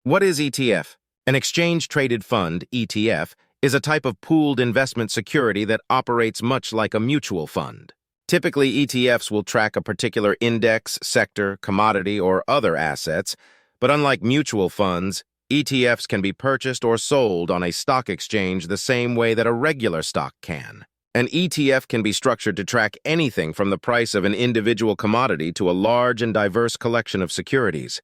What is ETF? An exchange-traded fund, ETF, is a type of pooled investment security that operates much like a mutual fund. Typically, ETFs will track a particular index, sector, commodity, or other assets, but unlike mutual funds, ETFs can be purchased or sold on a stock exchange the same way that a regular stock can. An ETF can be structured to track anything from the price of an individual commodity to a large and diverse collection of securities.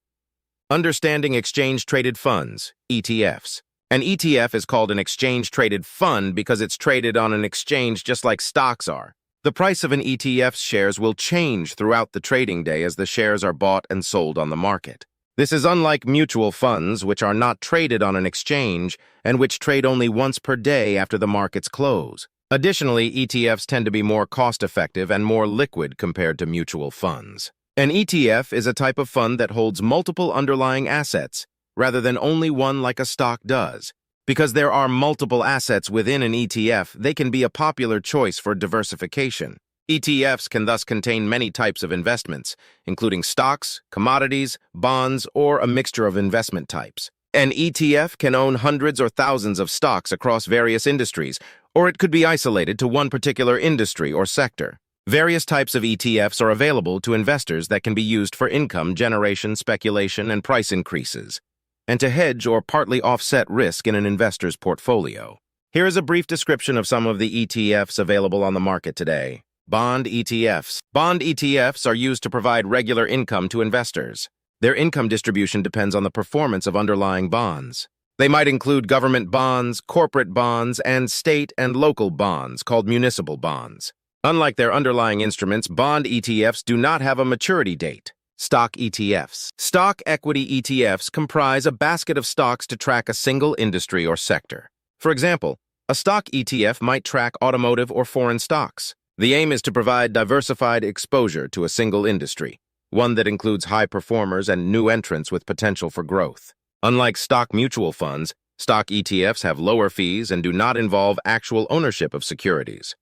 Understanding exchange-traded funds, ETFs. An ETF is called an exchange-traded fund because it's traded on an exchange just like stocks are. The price of an ETF's shares will change throughout the trading day as the shares are bought and sold on the market. This is unlike mutual funds, which are not traded on an exchange and which trade only once per day after the markets close. Additionally, ETFs tend to be more cost-effective and more liquid compared to mutual funds. An ETF is a type of fund that holds multiple underlying assets, rather than only one like a stock does. Because there are multiple assets within an ETF, they can be a popular choice for diversification. ETFs can thus contain many types of investments, including stocks, commodities, bonds, or a mixture of investment types. An ETF can own hundreds or thousands of stocks across various industries, or it could be isolated to one particular industry or sector. Various types of ETFs are available to investors that can be used for income generation, speculation, and price increases, and to hedge or partly offset risk in an investor's portfolio. Here is a brief description of some of the ETFs available on the market today. Bond ETFs. Bond ETFs are used to provide regular income to investors. Their income distribution depends on the performance of underlying bonds. They might include government bonds, corporate bonds, and state and local bonds called municipal bonds. Unlike their underlying instruments, bond ETFs do not have a maturity date. Stock ETFs. Stock equity ETFs comprise a basket of stocks to track a single industry or sector. For example, a stock ETF might track automotive or foreign stocks. The aim is to provide diversified exposure to a single industry, one that includes high performers and new entrants with potential for growth. Unlike stock mutual funds, stock ETFs have lower fees and do not involve actual ownership of securities.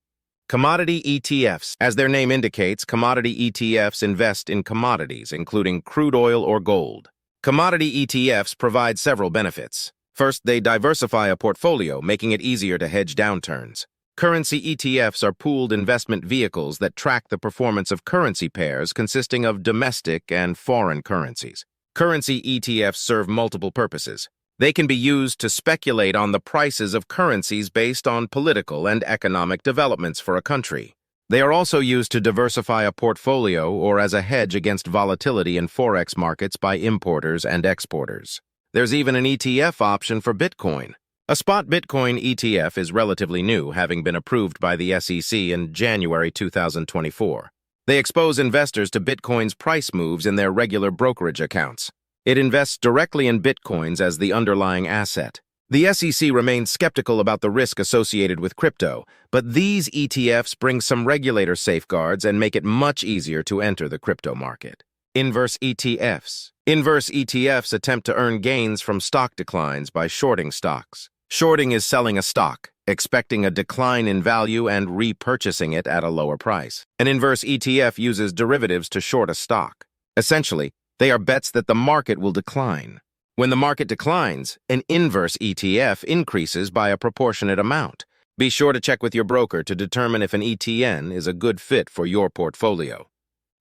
Commodity ETFs. As their name indicates, commodity ETFs invest in commodities, including crude oil or gold. Commodity ETFs provide several benefits. First, they diversify a portfolio, making it easier to hedge downturns. Currency ETFs are pooled investment vehicles that track the performance of currency pairs consisting of domestic and foreign currencies. Currency ETFs serve multiple purposes. They can be used to speculate on the prices of currencies based on political and economic developments for a country. They are also used to diversify a portfolio or as a hedge against volatility in forex markets by importers and exporters. There's even an ETF option for Bitcoin. A spot Bitcoin ETF is relatively new, having been approved by the SEC in January 2024. They expose investors to Bitcoin's price moves in their regular brokerage accounts. It invests directly in Bitcoins as the underlying asset. The SEC remains skeptical about the risk associated with crypto, but these ETFs bring some regulator safeguards and make it much easier to enter the crypto market. Inverse ETFs. Inverse ETFs attempt to earn gains from stock declines by shorting stocks. Shorting is selling a stock, expecting a decline in value and repurchasing it at a lower price. An inverse ETF uses derivatives to short a stock. Essentially, they are bets that the market will decline. When the market declines, an inverse ETF increases by a proportionate amount. Be sure to check with your broker to determine if an ETN is a good fit for your portfolio.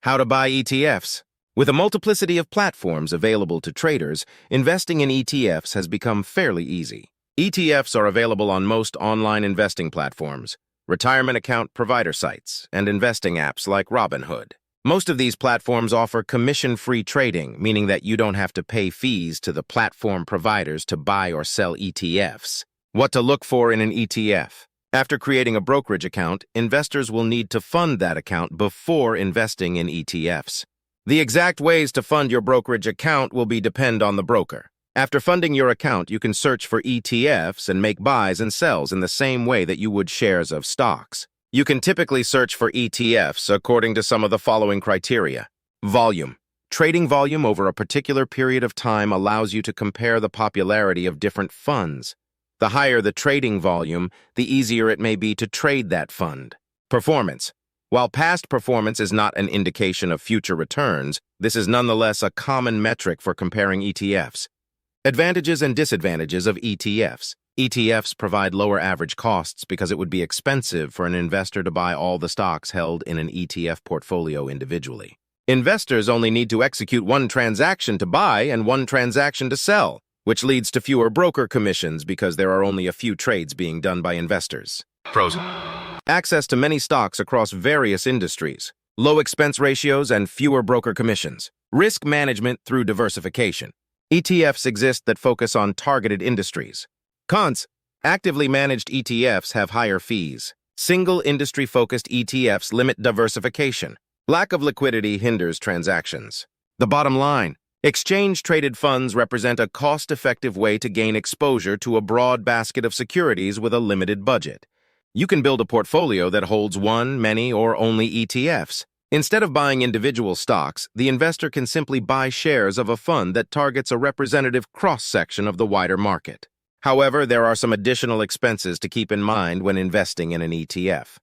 How to buy ETFs? With a multiplicity of platforms available to traders, investing in ETFs has become fairly easy. ETFs are available on most online investing platforms, retirement account provider sites, and investing apps like Robinhood. Most of these platforms offer commission-free trading, meaning that you don't have to pay fees to the platform providers to buy or sell ETFs. What to look for in an ETF? After creating a brokerage account, investors will need to fund that account before investing in ETFs. The exact ways to fund your brokerage account will depend on the broker. After funding your account, you can search for ETFs and make buys and sells in the same way that you would shares of stocks. You can typically search for ETFs according to some of the following criteria. Volume. Trading volume over a particular period of time allows you to compare the popularity of different funds. The higher the trading volume, the easier it may be to trade that fund. Performance. While past performance is not an indication of future returns, this is nonetheless a common metric for comparing ETFs. Advantages and disadvantages of ETFs. ETFs provide lower average costs because it would be expensive for an investor to buy all the stocks held in an ETF portfolio individually. Investors only need to execute one transaction to buy and one transaction to sell, which leads to fewer broker commissions because there are only a few trades being done by investors. Pros: access to many stocks across various industries, low expense ratios, and fewer broker commissions. Risk management through diversification. ETFs exist that focus on targeted industries. Cons: actively managed ETFs have higher fees. Single industry-focused ETFs limit diversification. Lack of liquidity hinders transactions. The bottom line: exchange-traded funds represent a cost-effective way to gain exposure to a broad basket of securities with a limited budget. You can build a portfolio that holds one, many, or only ETFs. Instead of buying individual stocks, the investor can simply buy shares of a fund that targets a representative cross-section of the wider market. However, there are some additional expenses to keep in mind when investing in an ETF.